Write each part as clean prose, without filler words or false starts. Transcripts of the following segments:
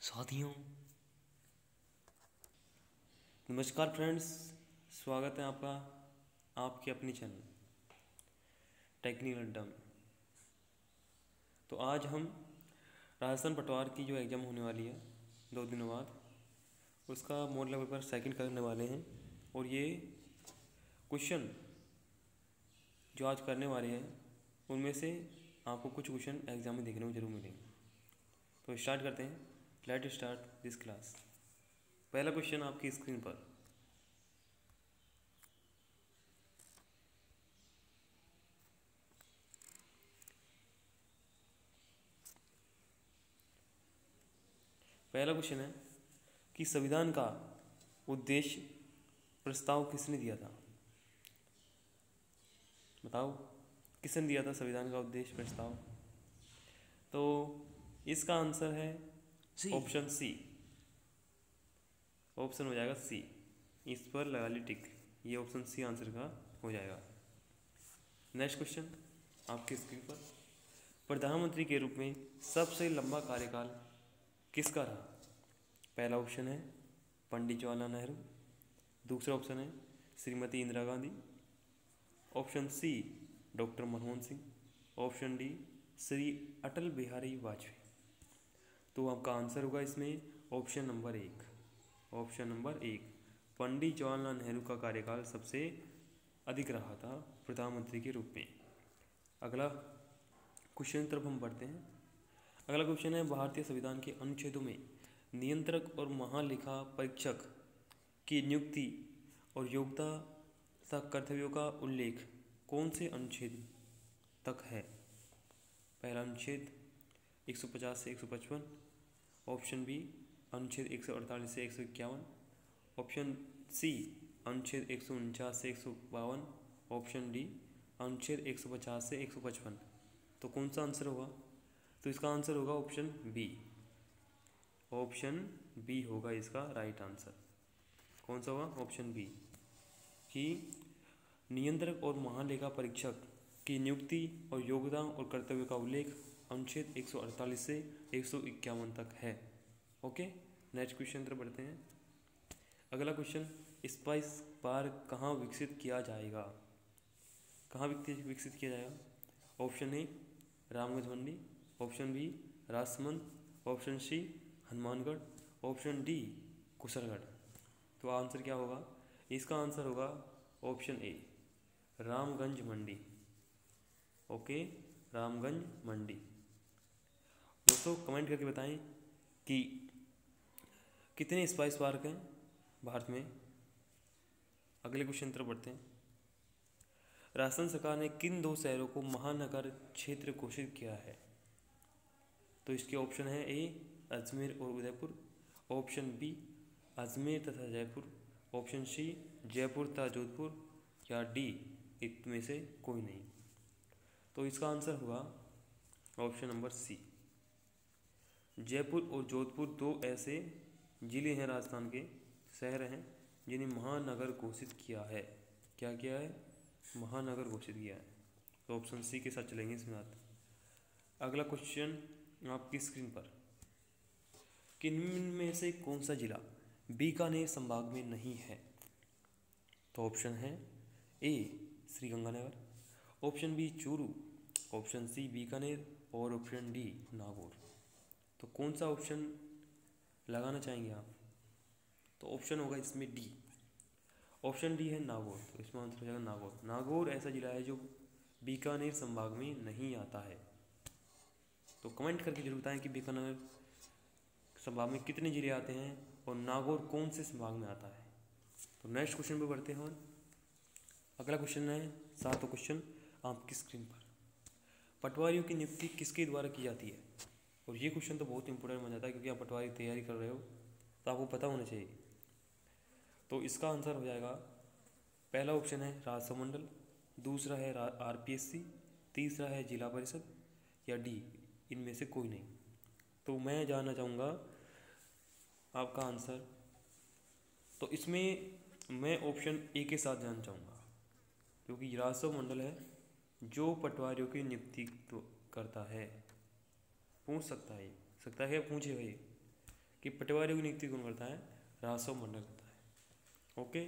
साथियों, नमस्कार फ्रेंड्स। स्वागत है आपका आपके अपनी चैनल टेक्निकल अड्डा में। तो आज हम राजस्थान पटवार की जो एग्ज़ाम होने वाली है 2 दिनों बाद, उसका मॉडल पेपर सेकंड करने वाले हैं। और ये क्वेश्चन जो आज करने वाले हैं उनमें से आपको कुछ क्वेश्चन एग्ज़ाम में देखने को जरूर मिलेंगे। तो स्टार्ट करते हैं। Let start this class. पहला क्वेश्चन आपकी स्क्रीन पर। पहला क्वेश्चन है कि संविधान का उद्देश्य प्रस्ताव किसने दिया था? बताओ, किसने दिया था संविधान का उद्देश्य प्रस्ताव? तो इसका आंसर है ऑप्शन सी। ऑप्शन हो जाएगा सी। इस पर लगा ली टिक। ये ऑप्शन सी आंसर का हो जाएगा। नेक्स्ट क्वेश्चन आपकी स्क्रीन पर। प्रधानमंत्री के रूप में सबसे लंबा कार्यकाल किसका रहा? पहला ऑप्शन है पंडित जवाहरलाल नेहरू। दूसरा ऑप्शन है Shrimati Indira Gandhi. Option C doctor Manmohan Singh. Option D Shri Atal Bihari Vajpayee. तो आपका आंसर होगा इसमें option number 1। Option number 1, Pandit Jawaharlal Nehru का कार्यकाल सबसे अधिक रहा था प्रधानमंत्री के रूप में। अगला क्वेश्चन तरफ हम बढ़ते हैं। अगला क्वेश्चन है भारतीय संविधान के अनुच्छेदों में नियंत्रक और महालेखा परीक्षक की नियुक्ति और योग्यता तथा कर्तव्यों का उल्लेख कौन से अनुच्छेद तक है? पहला अनुच्छेद 150 से 155। ऑप्शन बी अनुच्छेद 148 से 151। ऑप्शन सी अनुच्छेद 149 से 152। ऑप्शन डी अनुच्छेद 150 से 155। तो कौन सा आंसर होगा? तो इसका आंसर होगा ऑप्शन बी। ऑप्शन बी होगा इसका राइट आंसर। कौन सा होगा? ऑप्शन बी कि नियंत्रक और महालेखा परीक्षक की नियुक्ति और योग्यता और कर्तव्य का उल्लेख अनुच्छेद 148 से 151 तक है। ओके, नेक्स्ट क्वेश्चन तरफ बढ़ते हैं। अगला क्वेश्चन, स्पाइस पार्क कहाँ विकसित किया जाएगा? कहाँ विकसित किया जाएगा? Option A Ramganj Mandi. Option B Rajsamand. Option C Hanumangarh. Option D Kushalgarh. तो आंसर क्या होगा? इसका आंसर होगा option A Ramganj Mandi. Okay, Ramganj Mandi. दोस्तों कमेंट करके बताएं कि कितने स्पाइस पार्क हैं भारत में। अगले क्वेश्चन तरफ बढ़ते हैं। राजस्थान सरकार ने किन 2 शहरों को महानगर क्षेत्र घोषित किया है? तो इसके ऑप्शन है ए अजमेर और उदयपुर। ऑप्शन बी अजमेर तथा जयपुर। ऑप्शन सी जयपुर तथा जोधपुर। या डी इनमें से कोई नहीं। तो इसका आंसर होगा ऑप्शन नंबर सी। जयपुर और जोधपुर 2 ऐसे जिले हैं, राजस्थान के शहर हैं, जिन्हें महानगर घोषित किया है। क्या किया है? महानगर घोषित किया है। तो ऑप्शन सी के साथ चलेंगे इसमें साथ। अगला क्वेश्चन आपकी स्क्रीन पर। किन में से कौन सा जिला बीकानेर संभाग में नहीं है? तो ऑप्शन है A Sriganganagar. Option B Churu. Option C Bikaner और ऑप्शन डी नागौर। तो कौन सा ऑप्शन लगाना चाहेंगे आप? तो ऑप्शन होगा इसमें डी। ऑप्शन डी है नागौर। तो इसमें आंसर हो जाएगा नागौर। नागौर ऐसा जिला है जो बीकानेर संभाग में नहीं आता है। तो कमेंट करके जरूर बताएं कि बीकानेर संभाग में कितने जिले आते हैं और नागौर कौन से संभाग में आता है। तो नेक्स्ट क्वेश्चन पे बढ़ते हैं। अगला क्वेश्चन है 7वां क्वेश्चन आपकी स्क्रीन पर। पटवारियों की नियुक्ति किसके द्वारा की जाती है? और ये क्वेश्चन तो बहुत इंपॉर्टेंट बन जाता है, क्योंकि आप पटवारी की तैयारी कर रहे हो तो आपको पता होना चाहिए। तो इसका आंसर हो जाएगा, पहला ऑप्शन है राजस्व मंडल। दूसरा है आरपीएससी। तीसरा है जिला परिषद। या डी इनमें से कोई नहीं। तो मैं जानना चाहूँगा आपका आंसर। तो इसमें मैं ऑप्शन ए के साथ जानना चाहूँगा, क्योंकि राजस्व मंडल है जो पटवारियों की नियुक्ति तो करता है। पूछ सकता है, पूछेगा ये कि पटवारियों की नियुक्ति कौन करता है? राजस्व मंडल करता है। ओके,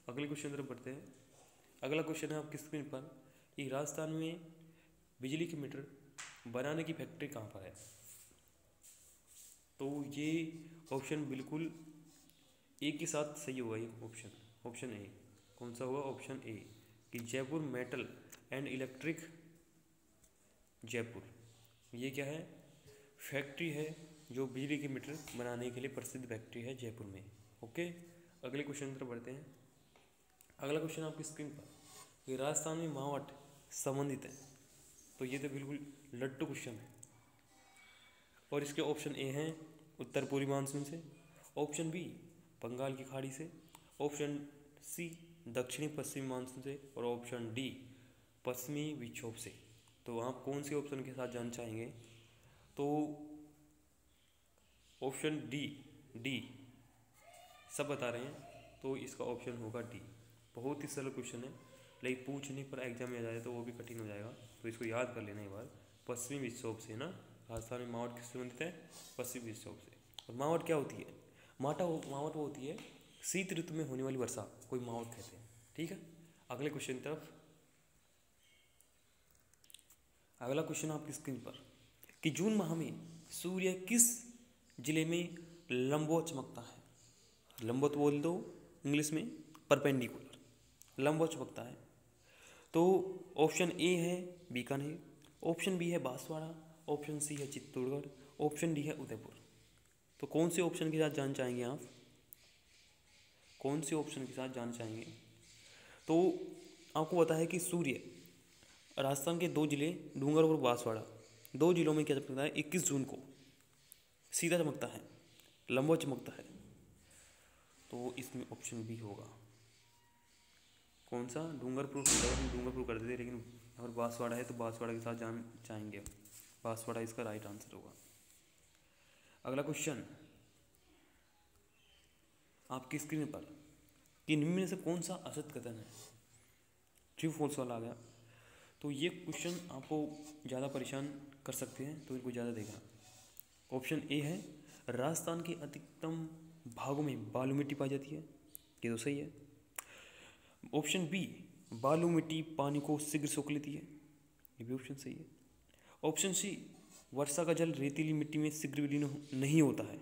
अगले क्वेश्चन तरफ बढ़ते हैं। अगला क्वेश्चन है आपकी स्क्रीन पर कि राजस्थान में बिजली के मीटर बनाने की फैक्ट्री कहाँ पर है? तो ये ऑप्शन बिल्कुल एक के साथ सही होगा। ये ऑप्शन ए कौन सा होगा? ऑप्शन ए कि Jaipur metal and electric Jaipur, ये क्या है? फैक्ट्री है जो बिजली के मीटर बनाने के लिए प्रसिद्ध फैक्ट्री है जयपुर में। ओके, अगले क्वेश्चन पर बढ़ते हैं। अगला क्वेश्चन आपकी स्क्रीन पर कि राजस्थान में मावठ संबंधित है। तो ये तो बिल्कुल लट्टू क्वेश्चन है और इसके ऑप्शन ए हैं उत्तर पूर्वी मानसून से, ऑप्शन बी बंगाल की खाड़ी से, ऑप्शन सी दक्षिणी पश्चिमी मानसून से और ऑप्शन डी पश्चिमी विक्षोभ से। तो आप कौन से ऑप्शन के साथ जानना चाहेंगे? तो ऑप्शन डी सब बता रहे हैं, तो इसका ऑप्शन होगा डी। बहुत ही सरल क्वेश्चन है, लेकिन पूछने पर एग्जाम में आ जाए तो वो भी कठिन हो जाएगा, तो इसको याद कर लेना एक बार। पश्चिमी विक्षोभ से ना, राजस्थान में मावठ किससे संबंधित है? पश्चिमी विक्षोभ से। और मावठ क्या होती है? मावठ वो होती है शीत ऋतु में होने वाली वर्षा, कोई मावठ कहते हैं। ठीक है, अगले क्वेश्चन की तरफ। अगला क्वेश्चन आपकी स्क्रीन पर कि जून माह में सूर्य किस जिले में लंबवत चमकता है? लंबवत बोल दो इंग्लिश में, परपेंडिकुलर, लंबवत चमकता है। तो ऑप्शन ए है बीकानेर, ऑप्शन बी है बांसवाड़ा, ऑप्शन सी है चित्तौड़गढ़, ऑप्शन डी है उदयपुर। तो कौन से ऑप्शन के साथ जानना चाहेंगे आप? कौन से ऑप्शन के साथ जानना चाहेंगे? तो आपको पता है कि सूर्य राजस्थान के दो जिले डूंगरपुर और बांसवाड़ा, दो जिलों में क्या चमकता है? 21 जून को सीधा चमकता है, लंबवत चमकता है। तो इसमें ऑप्शन बी होगा। कौन सा? डूंगरपुर कर देते, लेकिन अगर बांसवाड़ा है तो बांसवाड़ा के साथ जान चाहेंगे। बांसवाड़ा इसका राइट आंसर होगा। अगला क्वेश्चन आपकी स्क्रीन पर कि निम्न में से कौन सा असत्य कथन है? ट्रू फॉल्स वाला आ गया। तो ये क्वेश्चन आपको ज़्यादा परेशान कर सकते हैं, तो इनको ज़्यादा देखना। ऑप्शन ए है राजस्थान के अधिकतम भागों में बालू मिट्टी पाई जाती है, ये तो सही है। ऑप्शन बी बालू मिट्टी पानी को शीघ्र सोख लेती है, ये भी ऑप्शन सही है। ऑप्शन सी वर्षा का जल रेतीली मिट्टी में शीघ्र विलीन नहीं होता है।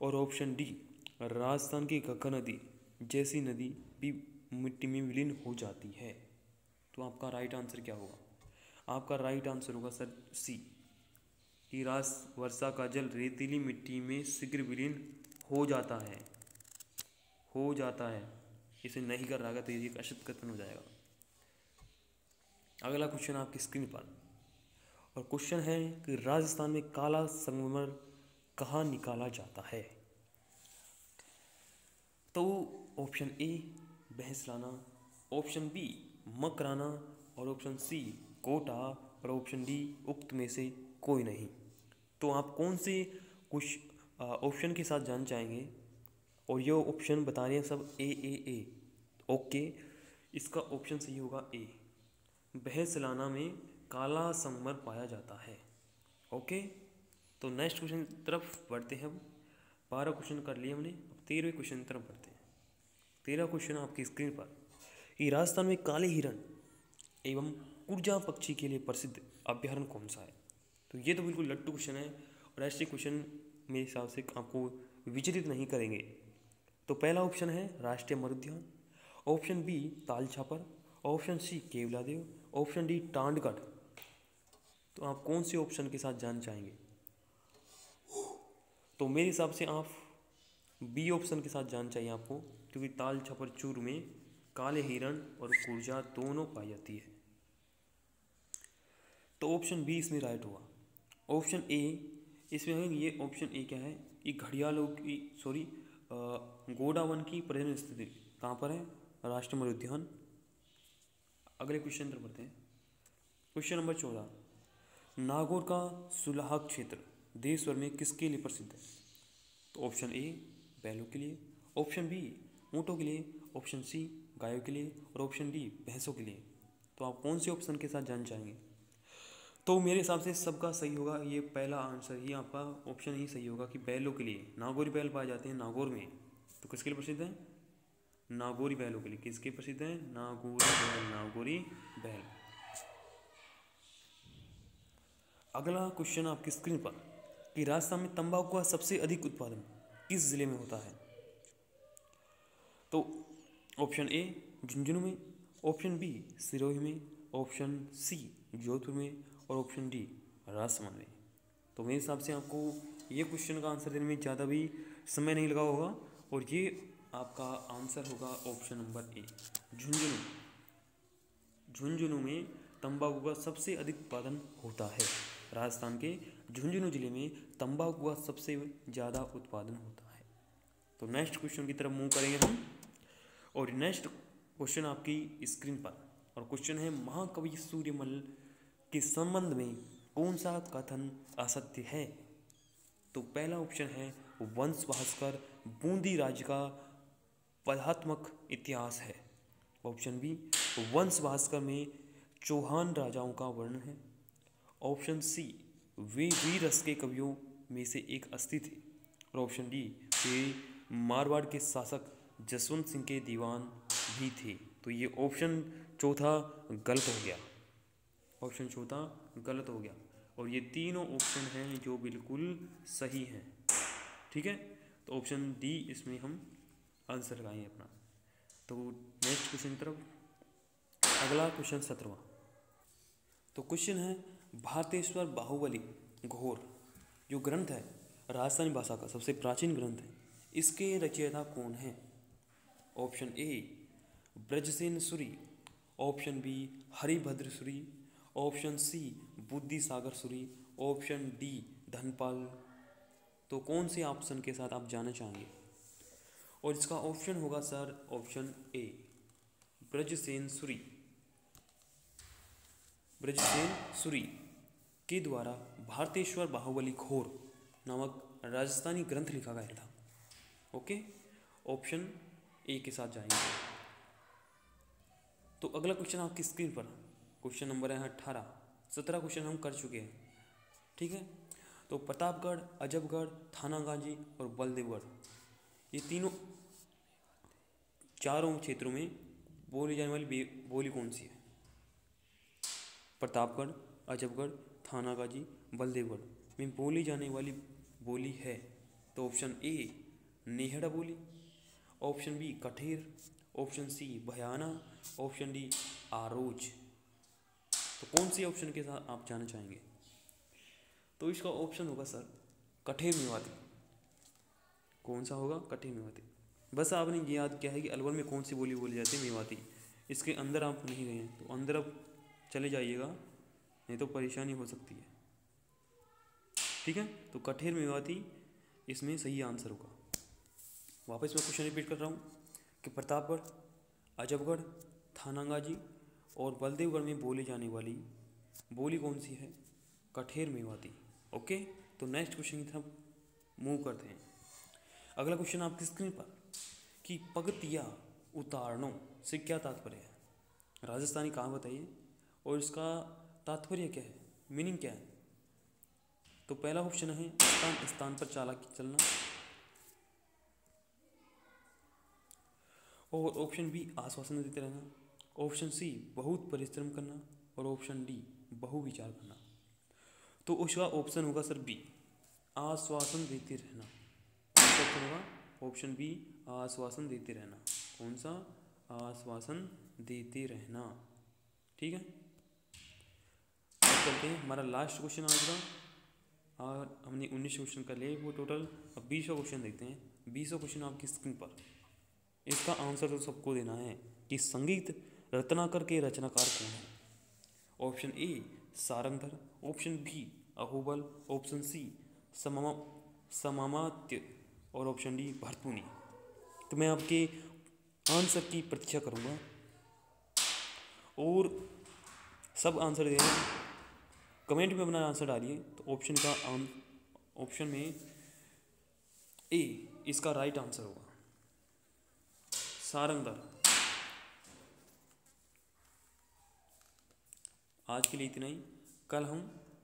और ऑप्शन डी राजस्थान की घग्गर नदी जैसी नदी भी मिट्टी में विलीन हो जाती है। तो आपका राइट आंसर क्या होगा? आपका राइट आंसर होगा सर सी कि वर्षा का जल रेतीली मिट्टी में शीघ्र विलीन हो जाता है, हो जाता है। इसे नहीं कर रहा तो ये एक असत्य कथन हो जाएगा। अगला क्वेश्चन आपकी स्क्रीन पर, और क्वेश्चन है कि राजस्थान में काला संगमरमर कहाँ निकाला जाता है? तो option A Bhainslana, option B Makrana और ऑप्शन सी कोटा और ऑप्शन डी उक्त में से कोई नहीं। तो आप कौन से कुछ ऑप्शन के साथ जानना चाहेंगे? और ये ऑप्शन बता रहे हैं सब ए। ओके, इसका ऑप्शन सही होगा ए, भैंसलाना में काला संगमरमर पाया जाता है। ओके, तो नेक्स्ट क्वेश्चन की तरफ बढ़ते हैं। अब 12 क्वेश्चन कर लिए हमने, अब 13वें क्वेश्चन की तरफ बढ़ते हैं। 13 क्वेश्चन आपकी स्क्रीन पर कि राजस्थान में काले हिरण एवं कुरजा पक्षी के लिए प्रसिद्ध अभ्यारण्य कौन सा है? तो ये तो बिल्कुल लट्टू क्वेश्चन है और ऐसे क्वेश्चन मेरे हिसाब से आपको विचलित नहीं करेंगे। तो पहला ऑप्शन है राष्ट्रीय मृग उद्यान, option B Tal Chhapar, option C Keoladeo, option D Tandgarh. तो आप कौन से ऑप्शन के साथ जानना चाहेंगे? तो मेरे हिसाब से आप बी ऑप्शन के साथ जानना चाहिए आपको, क्योंकि ताल छापर चूर में काले हिरण और कुरजा दोनों पाई जाती है। तो ऑप्शन बी इसमें राइट हुआ। ऑप्शन ए इसमें है, ये ऑप्शन ए क्या है कि घड़ियालों की गोडावन की प्रजनन स्थिति कहाँ पर है? राष्ट्रीय मृग उद्यान। अगले क्वेश्चन पर बढ़ते हैं। क्वेश्चन नंबर 14, नागौर का सुलह क्षेत्र देश भर में किसके लिए प्रसिद्ध है? तो ऑप्शन ए बैलों के लिए, ऑप्शन बी ऊँटों के लिए, ऑप्शन सी गायों के लिए और ऑप्शन डी भैंसों के लिए। तो आप कौन से ऑप्शन के साथ जानना चाहेंगे? तो मेरे हिसाब से सबका सही होगा, ये पहला आंसर ही आपका ऑप्शन ही सही होगा कि बैलों के लिए नागौरी बैल पाए जाते हैं नागौर में। तो किसके लिए प्रसिद्ध है? नागौरी बैलों के लिए। किसके प्रसिद्ध है? नागौरी बैल, नागौरी बैल। अगला क्वेश्चन आपकी स्क्रीन पर कि राजस्थान में तंबाकू का सबसे अधिक उत्पादन किस जिले में होता है? तो ऑप्शन ए झुंझुनू में, ऑप्शन बी सिरोही में, ऑप्शन सी जोधपुर में और ऑप्शन डी राजसमंद में। तो मेरे हिसाब से आपको ये क्वेश्चन का आंसर देने में ज़्यादा भी समय नहीं लगा होगा और ये आपका आंसर होगा option number A Jhunjhunu. Jhunjhunu में तंबाकू का सबसे अधिक उत्पादन होता है। राजस्थान के झुंझुनू जिले में तंबाकू का सबसे ज़्यादा उत्पादन होता है। तो नेक्स्ट क्वेश्चन की तरफ मूव करेंगे हम और नेक्स्ट क्वेश्चन आपकी स्क्रीन पर और क्वेश्चन है महाकवि सूर्यमल के संबंध में कौन सा कथन असत्य है? तो पहला ऑप्शन है वंश भास्कर बूंदी राज्य का पदात्मक इतिहास है। ऑप्शन बी वंश भास्कर में चौहान राजाओं का वर्णन है। ऑप्शन सी वे वीर रस के कवियों में से एक अस्थि थे। और ऑप्शन डी वे मारवाड़ के शासक जसवंत सिंह के दीवान भी थे। तो ये ऑप्शन चौथा गलत हो गया। ऑप्शन चौथा गलत हो गया और ये तीनों ऑप्शन हैं जो बिल्कुल सही हैं। ठीक है, तो ऑप्शन डी इसमें हम आंसर लगाएंगे अपना। तो नेक्स्ट क्वेश्चन की तरफ। अगला क्वेश्चन 17वां। तो क्वेश्चन है भारतेश्वर बाहुबली घोर जो ग्रंथ है राजस्थानी भाषा का सबसे प्राचीन ग्रंथ है, इसके रचयिता कौन है? Option A Brajsen Suri, option B Haribhadra Suri, option C Buddhi Sagar Suri, option D Dhanpal. तो कौन से ऑप्शन के साथ आप जाना चाहेंगे? और इसका ऑप्शन होगा sir option A Brajsen Suri. Brajsen Suri के द्वारा भारतेश्वर बाहुबली घोर नामक राजस्थानी ग्रंथ लिखा गया था। ओके, ऑप्शन ए के साथ जाएंगे। तो अगला क्वेश्चन आपकी स्क्रीन पर क्वेश्चन नंबर है 18। 17 क्वेश्चन हम कर चुके हैं। ठीक है, तो प्रतापगढ़, अजबगढ़, थानागाजी और बलदेवगढ़ ये तीनों चारों क्षेत्रों में बोली जाने वाली बोली कौन सी है? प्रतापगढ़, अजबगढ़, थानागाजी, बलदेवगढ़ में बोली जाने वाली बोली है तो ऑप्शन ए नेहड़ा बोली, ऑप्शन बी कठेर, option C भयाना, option D arose. तो कौन सी ऑप्शन के साथ आप जाना चाहेंगे? तो इसका ऑप्शन होगा सर कठेर मेवाती। कौन सा होगा? कठेर मेवाती। बस आपने ये याद किया है कि अलवर में कौन सी बोली बोली जाती है? मेवाती। इसके अंदर आप नहीं गए हैं तो अंदर आप चले जाइएगा, नहीं तो परेशानी हो सकती है। ठीक है, तो कठेर मेवाती इसमें सही आंसर होगा। वापस मैं क्वेश्चन रिपीट कर रहा हूँ कि प्रतापगढ़, अजबगढ़, थानागाजी और बलदेवगढ़ में बोली जाने वाली बोली कौन सी है? कठेर मेवाती। ओके, तो नेक्स्ट क्वेश्चन की तरफ मूव करते हैं। अगला क्वेश्चन आपकी स्क्रीन पर कि पगतिया उतारणों से क्या तात्पर्य है? राजस्थानी कहाँ बताइए और इसका तात्पर्य क्या है, मीनिंग क्या है? तो पहला ऑप्शन है स्थान स्थान पर चालाकी चलना, और ऑप्शन बी आश्वासन देते रहना, ऑप्शन सी बहुत परिश्रम करना और ऑप्शन डी बहु विचार करना। तो उसका ऑप्शन होगा सर बी आश्वासन देते रहना। ऑप्शन होगा ऑप्शन बी आश्वासन देते रहना। कौन सा? आश्वासन देते रहना। ठीक है, अब चलते हैं हमारा लास्ट क्वेश्चन आज का। और हमने 19 क्वेश्चन कर लिए वो टोटल। अब 20वां क्वेश्चन देखते हैं। 20वां क्वेश्चन आपकी स्क्रीन पर। इसका आंसर तो सबको देना है कि संगीत रत्नाकर के रचनाकार कौन है? Option A Sarangdhar, option B Ahobal, option C Samamatya और ऑप्शन डी भरतमुनि। तो मैं आपके आंसर की प्रतीक्षा करूंगा और सब आंसर दे रहे हैं, कमेंट में अपना आंसर डालिए। तो ऑप्शन में ए इसका राइट आंसर होगा सारंगधर। आज के लिए इतना ही। कल हम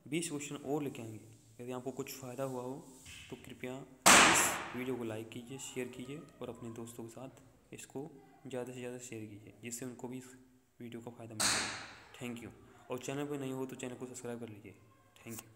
20 क्वेश्चन और लेके आएंगे। यदि आपको कुछ फ़ायदा हुआ हो तो कृपया इस वीडियो को लाइक कीजिए, शेयर कीजिए और अपने दोस्तों के साथ इसको ज़्यादा से ज़्यादा शेयर कीजिए, जिससे उनको भी इस वीडियो का फ़ायदा मिले। Thank you. और चैनल पर नहीं हो तो चैनल को सब्सक्राइब कर लीजिए। Thank you.